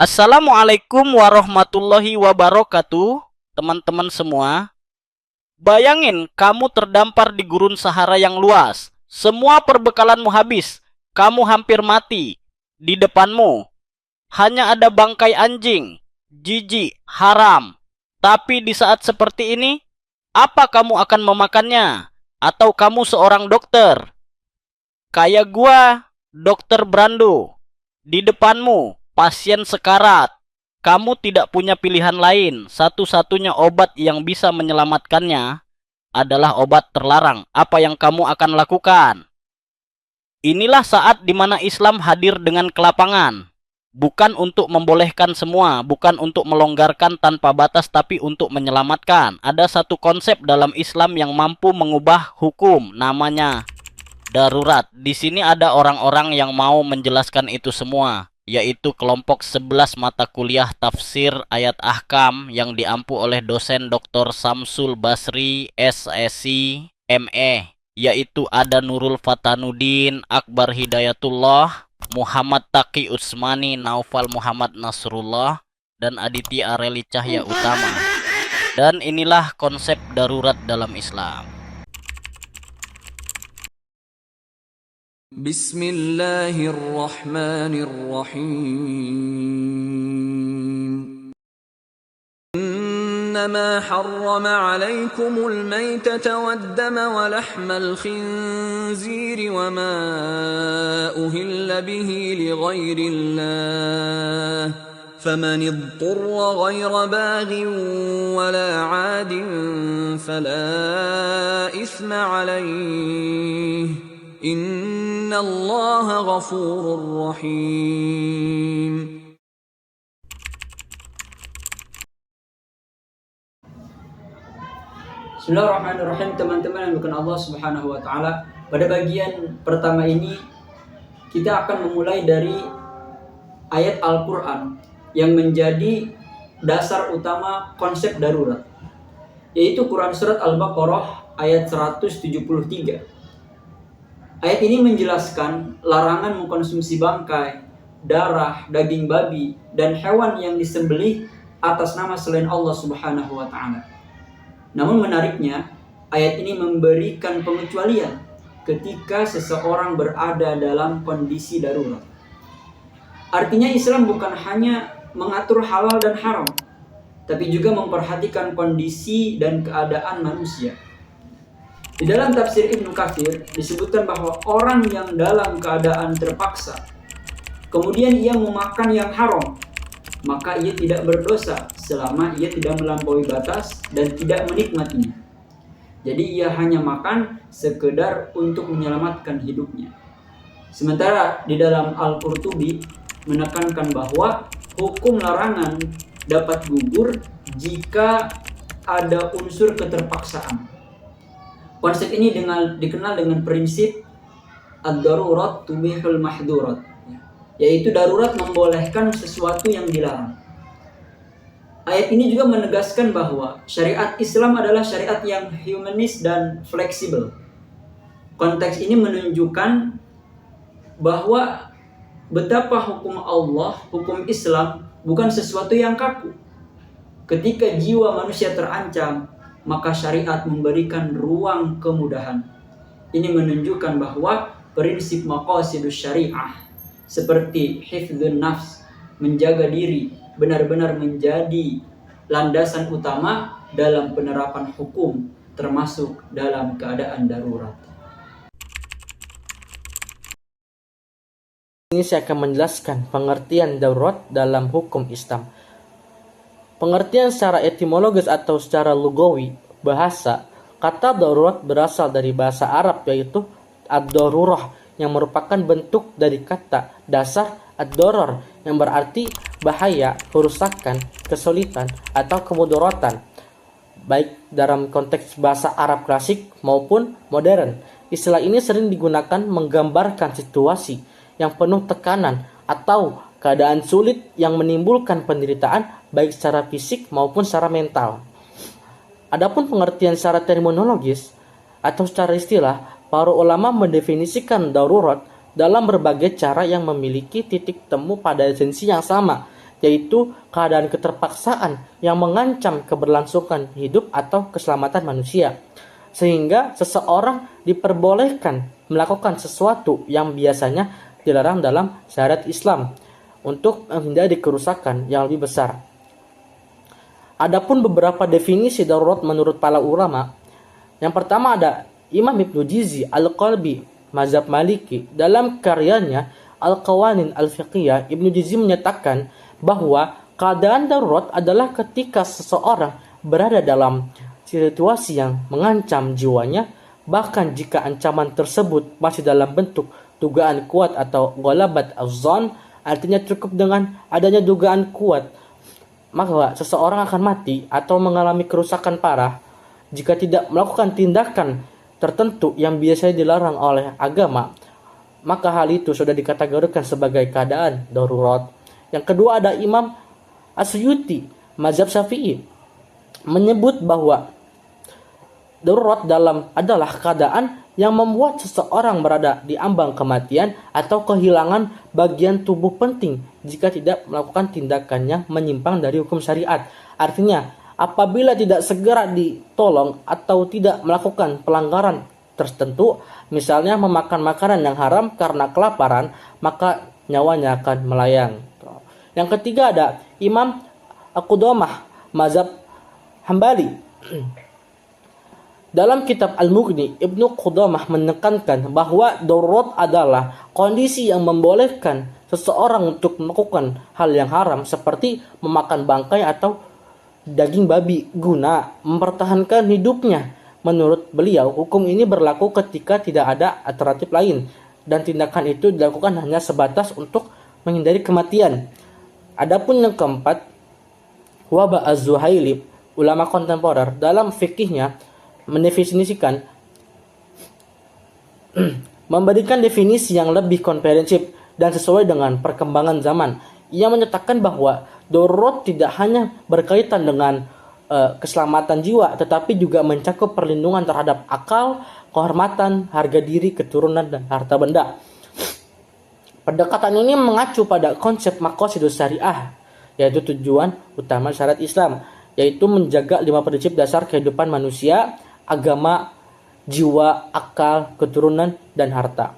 Assalamualaikum warahmatullahi wabarakatuh, teman-teman semua. Bayangin kamu terdampar di gurun Sahara yang luas. Semua perbekalanmu habis. Kamu hampir mati. Di depanmu hanya ada bangkai anjing, jijik, haram. Tapi di saat seperti ini, apa kamu akan memakannya? Atau kamu seorang dokter? Kayak gua, dokter Brando. Di depanmu, pasien sekarat. Kamu tidak punya pilihan lain. Satu-satunya obat yang bisa menyelamatkannya adalah obat terlarang. Apa yang kamu akan lakukan? Inilah saat di mana Islam hadir dengan kelapangan. Bukan untuk membolehkan semua, bukan untuk melonggarkan tanpa batas, tapi untuk menyelamatkan. Ada satu konsep dalam Islam yang mampu mengubah hukum, namanya darurat. Di sini ada orang-orang yang mau menjelaskan itu semua, yaitu kelompok 11 mata kuliah tafsir ayat ahkam yang diampu oleh dosen Dr. Samsul Basri, SSI, ME, yaitu ada Nurul Fatanuddin, Akbar Hidayatullah, Muhammad Taqi Utsmani, Naufal Muhammad Nasrullah, dan Aditya Areli Cahya Utama. Dan inilah konsep darurat dalam Islam. Bismillahirrahmanirrahim. إنما حرم عليكم الميتة والدم ولحم الخنزير وما أهل به لغير الله فمن اضطر غير باغ ولا عاد فلا إثم عليه إن الله غفور رحيم. Bismillahirrahmanirrahim, teman-teman yang bukan Allah Subhanahu wa taala. Pada bagian pertama ini kita akan memulai dari ayat Al-Qur'an yang menjadi dasar utama konsep darurat, yaitu Quran surat Al-Baqarah ayat 173. Ayat ini menjelaskan larangan mengkonsumsi bangkai, darah, daging babi, dan hewan yang disembelih atas nama selain Allah Subhanahu wa taala. Namun menariknya, ayat ini memberikan pengecualian ketika seseorang berada dalam kondisi darurat. Artinya Islam bukan hanya mengatur halal dan haram, tapi juga memperhatikan kondisi dan keadaan manusia. Di dalam tafsir Ibnu Katsir disebutkan bahwa orang yang dalam keadaan terpaksa, kemudian ia memakan yang haram, maka ia tidak berdosa selama ia tidak melampaui batas dan tidak menikmatinya. Jadi ia hanya makan sekedar untuk menyelamatkan hidupnya. Sementara di dalam Al-Qurtubi menekankan bahwa hukum larangan dapat gugur jika ada unsur keterpaksaan. Konsep ini dikenal dengan prinsip ad-darurat tubihul mahdurat, yaitu darurat membolehkan sesuatu yang dilarang. Ayat ini juga menegaskan bahwa syariat Islam adalah syariat yang humanis dan fleksibel. Konteks ini menunjukkan bahwa betapa hukum Allah, hukum Islam bukan sesuatu yang kaku. Ketika jiwa manusia terancam, maka syariat memberikan ruang kemudahan. Ini menunjukkan bahwa prinsip maqasidus syariah seperti hifdzun nafs, menjaga diri, benar-benar menjadi landasan utama dalam penerapan hukum, termasuk dalam keadaan darurat. Ini saya akan menjelaskan pengertian darurat dalam hukum Islam. Pengertian secara etimologis atau secara lugawi bahasa, kata darurat berasal dari bahasa Arab, yaitu ad-darurah, yang merupakan bentuk dari kata dasar ad-darar yang berarti bahaya, kerusakan, kesulitan, atau kemudaratan, baik dalam konteks bahasa Arab klasik maupun modern. Istilah ini sering digunakan menggambarkan situasi yang penuh tekanan atau keadaan sulit yang menimbulkan penderitaan baik secara fisik maupun secara mental. Adapun pengertian secara terminologis atau secara istilah, para ulama mendefinisikan darurat dalam berbagai cara yang memiliki titik temu pada esensi yang sama. yaitu keadaan keterpaksaan yang mengancam keberlangsungan hidup atau keselamatan manusia. Sehingga seseorang diperbolehkan melakukan sesuatu yang biasanya dilarang dalam syariat Islam untuk menghindari kerusakan yang lebih besar. Adapun beberapa definisi darurat menurut para ulama. Yang pertama ada Imam Ibnu Jizi Al-Qalbi mazhab Maliki. Dalam karyanya Al-Qawanin Al-Fiqhiyah, Ibnu Jizi menyatakan bahwa keadaan darurat adalah ketika seseorang berada dalam situasi yang mengancam jiwanya, bahkan jika ancaman tersebut masih dalam bentuk dugaan kuat atau ghalabat az-zan, artinya cukup dengan adanya dugaan kuat, maka seseorang akan mati atau mengalami kerusakan parah jika tidak melakukan tindakan tertentu yang biasanya dilarang oleh agama, maka hal itu sudah dikategorikan sebagai keadaan darurat. Yang kedua ada Imam Asyuti mazhab Syafi'i menyebut bahwa darurat adalah keadaan yang membuat seseorang berada di ambang kematian atau kehilangan bagian tubuh penting jika tidak melakukan tindakannya menyimpang dari hukum syariat. Artinya, apabila tidak segera ditolong atau tidak melakukan pelanggaran tertentu, misalnya memakan makanan yang haram karena kelaparan, maka nyawanya akan melayang. Yang ketiga ada Imam Qudamah mazhab Hambali. Dalam kitab Al-Mughni, Ibnu Qudamah menekankan bahwa darurat adalah kondisi yang membolehkan seseorang untuk melakukan hal yang haram seperti memakan bangkai atau daging babi guna mempertahankan hidupnya. Menurut beliau, hukum ini berlaku ketika tidak ada alternatif lain dan tindakan itu dilakukan hanya sebatas untuk menghindari kematian. Adapun yang keempat, Wahba Az-Zuhaili, ulama kontemporer, dalam fikihnya mendefinisikan memberikan definisi yang lebih komprehensif dan sesuai dengan perkembangan zaman. Ia menyatakan bahwa darurat tidak hanya berkaitan dengan keselamatan jiwa, tetapi juga mencakup perlindungan terhadap akal, kehormatan, harga diri, keturunan, dan harta benda. Pendekatan ini mengacu pada konsep maqasidus syariah, yaitu tujuan utama syariat Islam, yaitu menjaga 5 prinsip dasar kehidupan manusia, agama, jiwa, akal, keturunan, dan harta.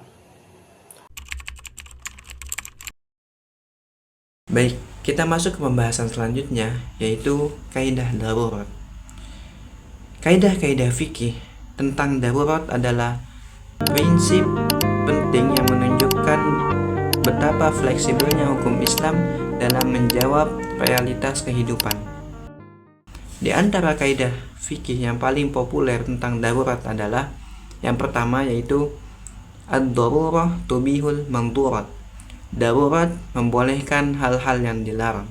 Baik, kita masuk ke pembahasan selanjutnya, yaitu kaidah darurat. Kaidah-kaidah fikih tentang darurat adalah prinsip penting yang menunjukkan betapa fleksibelnya hukum Islam dalam menjawab realitas kehidupan. Di antara kaidah fikih yang paling populer tentang darurat adalah yang pertama, yaitu ad-darurah tubihul mandhurat. Darurat membolehkan hal-hal yang dilarang.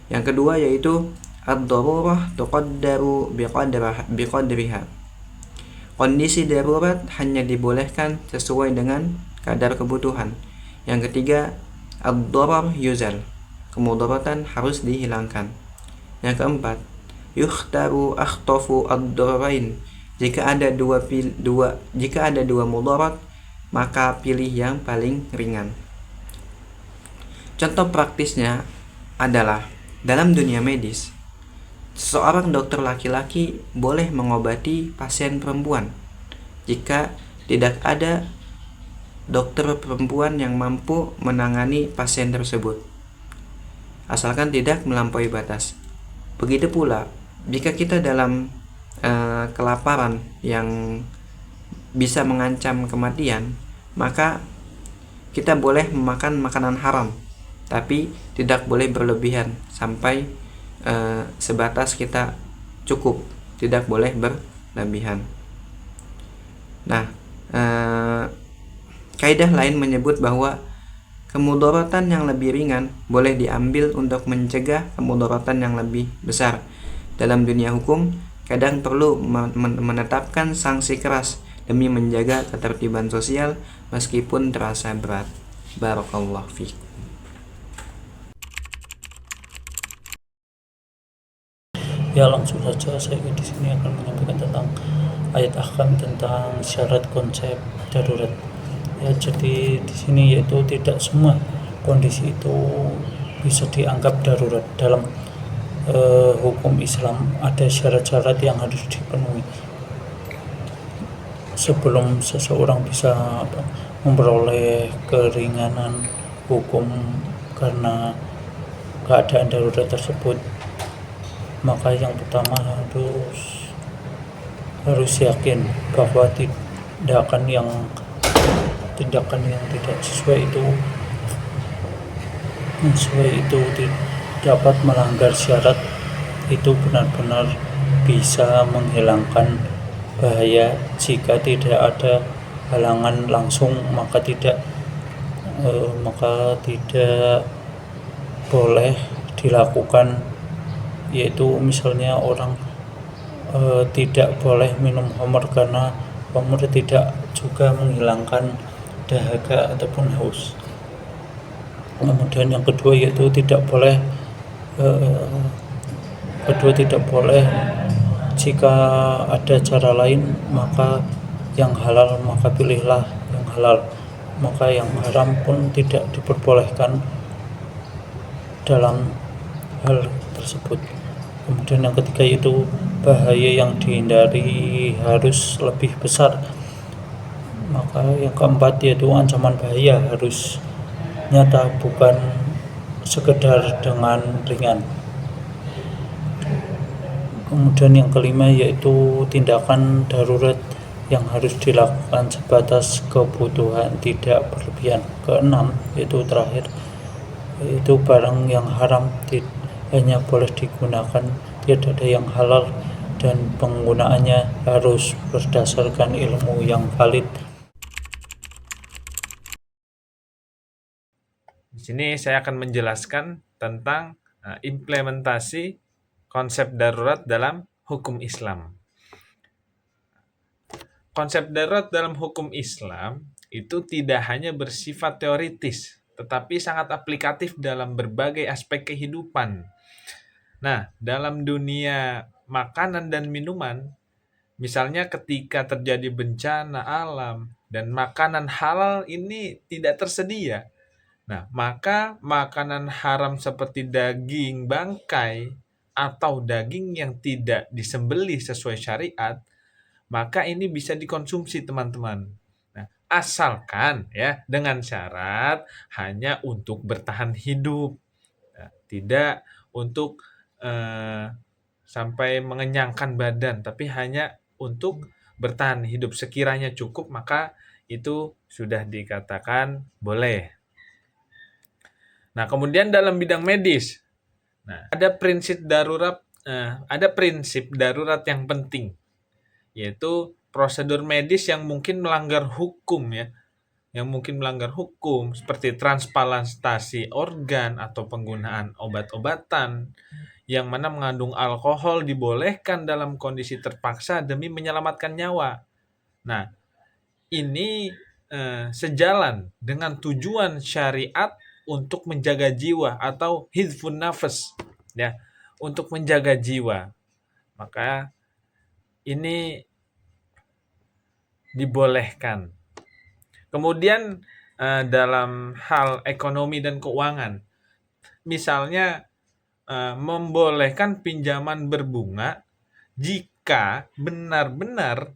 Yang kedua yaitu ad-darurah tuqaddaru biqadriha. Kondisi darurat hanya dibolehkan sesuai dengan kadar kebutuhan. Yang ketiga, ad-darar yuzal. Kemudaratan harus dihilangkan. Yang keempat, yukhtaru akhtafu ad-dararain. Jika ada dua mudarat, maka pilih yang paling ringan. Contoh praktisnya adalah dalam dunia medis, seorang dokter laki-laki boleh mengobati pasien perempuan jika tidak ada dokter perempuan yang mampu menangani pasien tersebut, asalkan tidak melampaui batas. Begitu pula jika kita dalam kelaparan yang bisa mengancam kematian, maka kita boleh memakan makanan haram, tapi tidak boleh berlebihan sampai sebatas kita cukup, tidak boleh berlebihan. Nah, kaidah lain menyebut bahwa kemudaratan yang lebih ringan boleh diambil untuk mencegah kemudaratan yang lebih besar. Dalam dunia hukum, kadang perlu menetapkan sanksi keras demi menjaga ketertiban sosial meskipun terasa berat. Barakallahu fiik. Ya, langsung saja saya di sini akan menyampaikan tentang ayat ahkam tentang syarat konsep darurat. Ya, jadi di sini yaitu tidak semua kondisi itu bisa dianggap darurat. Dalam hukum Islam ada syarat-syarat yang harus dipenuhi sebelum seseorang bisa memperoleh keringanan hukum karena keadaan darurat tersebut. Maka yang pertama harus yakin bahwa tindakan yang tidak sesuai itu dapat melanggar syarat, itu benar-benar bisa menghilangkan bahaya. Jika tidak ada halangan langsung, maka tidak boleh dilakukan, yaitu misalnya orang tidak boleh minum khamr karena khamr tidak juga menghilangkan dahaga ataupun haus. Kemudian yang kedua yaitu tidak boleh jika ada cara lain maka yang halal maka pilihlah yang halal, maka yang haram pun tidak diperbolehkan dalam hal tersebut. Kemudian yang ketiga yaitu bahaya yang dihindari harus lebih besar. Maka yang keempat yaitu ancaman bahaya harus nyata, bukan sekedar dengan ringan. Kemudian yang kelima yaitu tindakan darurat yang harus dilakukan sebatas kebutuhan, tidak berlebihan. Keenam yaitu terakhir yaitu barang yang haram hanya boleh digunakan, tidak ada yang halal, dan penggunaannya harus berdasarkan ilmu yang valid. Di sini saya akan menjelaskan tentang implementasi konsep darurat dalam hukum Islam. Konsep darurat dalam hukum Islam itu tidak hanya bersifat teoritis, tetapi sangat aplikatif dalam berbagai aspek kehidupan. Nah, dalam dunia makanan dan minuman, misalnya ketika terjadi bencana alam dan makanan halal ini tidak tersedia, nah, maka makanan haram seperti daging bangkai atau daging yang tidak disembelih sesuai syariat, maka ini bisa dikonsumsi, teman-teman. Nah, asalkan ya dengan syarat hanya untuk bertahan hidup, nah, tidak untuk sampai mengenyangkan badan, tapi hanya untuk bertahan hidup. Sekiranya cukup, maka itu sudah dikatakan boleh. Nah, kemudian dalam bidang medis, nah, ada prinsip darurat yang penting, yaitu prosedur medis yang mungkin melanggar hukum ya, seperti transplantasi organ atau penggunaan obat-obatan yang mana mengandung alkohol dibolehkan dalam kondisi terpaksa demi menyelamatkan nyawa. Nah, ini sejalan dengan tujuan syariat untuk menjaga jiwa atau hifdzun nafas ya, untuk menjaga jiwa. Maka ini dibolehkan. Kemudian dalam hal ekonomi dan keuangan, misalnya membolehkan pinjaman berbunga jika benar-benar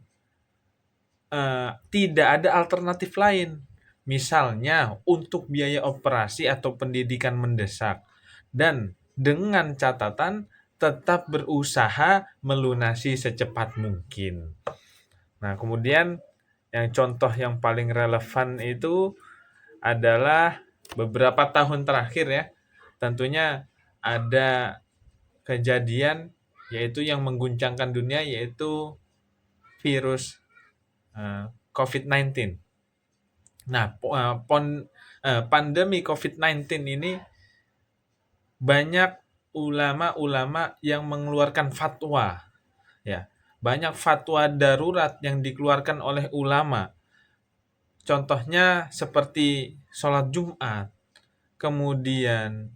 tidak ada alternatif lain. Misalnya untuk biaya operasi atau pendidikan mendesak, dan dengan catatan tetap berusaha melunasi secepat mungkin. Nah, kemudian yang contoh yang paling relevan itu adalah beberapa tahun terakhir ya, tentunya ada kejadian yaitu yang mengguncangkan dunia, yaitu virus COVID-19. Nah, pandemi COVID-19 ini banyak ulama-ulama yang mengeluarkan fatwa. Ya, banyak fatwa darurat yang dikeluarkan oleh ulama. Contohnya seperti sholat Jumat, kemudian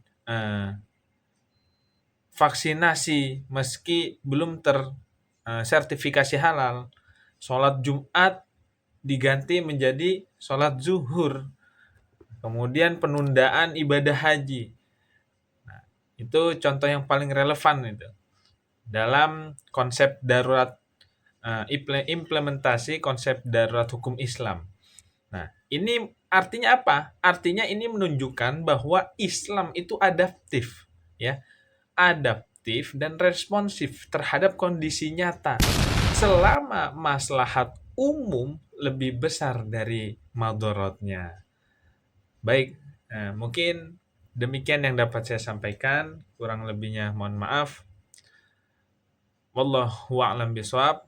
vaksinasi meski belum tersertifikasi halal. Sholat Jumat diganti menjadi sholat zuhur. Kemudian penundaan ibadah haji. Itu contoh yang paling relevan itu dalam konsep darurat, implementasi konsep darurat hukum Islam. Nah, ini artinya apa? Artinya ini menunjukkan bahwa Islam itu adaptif, ya, adaptif dan responsif terhadap kondisi nyata. Selama maslahat umum lebih besar dari madorotnya. Baik, mungkin demikian yang dapat saya sampaikan. Kurang lebihnya mohon maaf. Wallahu a'lam bishawab.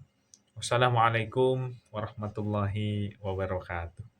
Wassalamualaikum warahmatullahi wabarakatuh.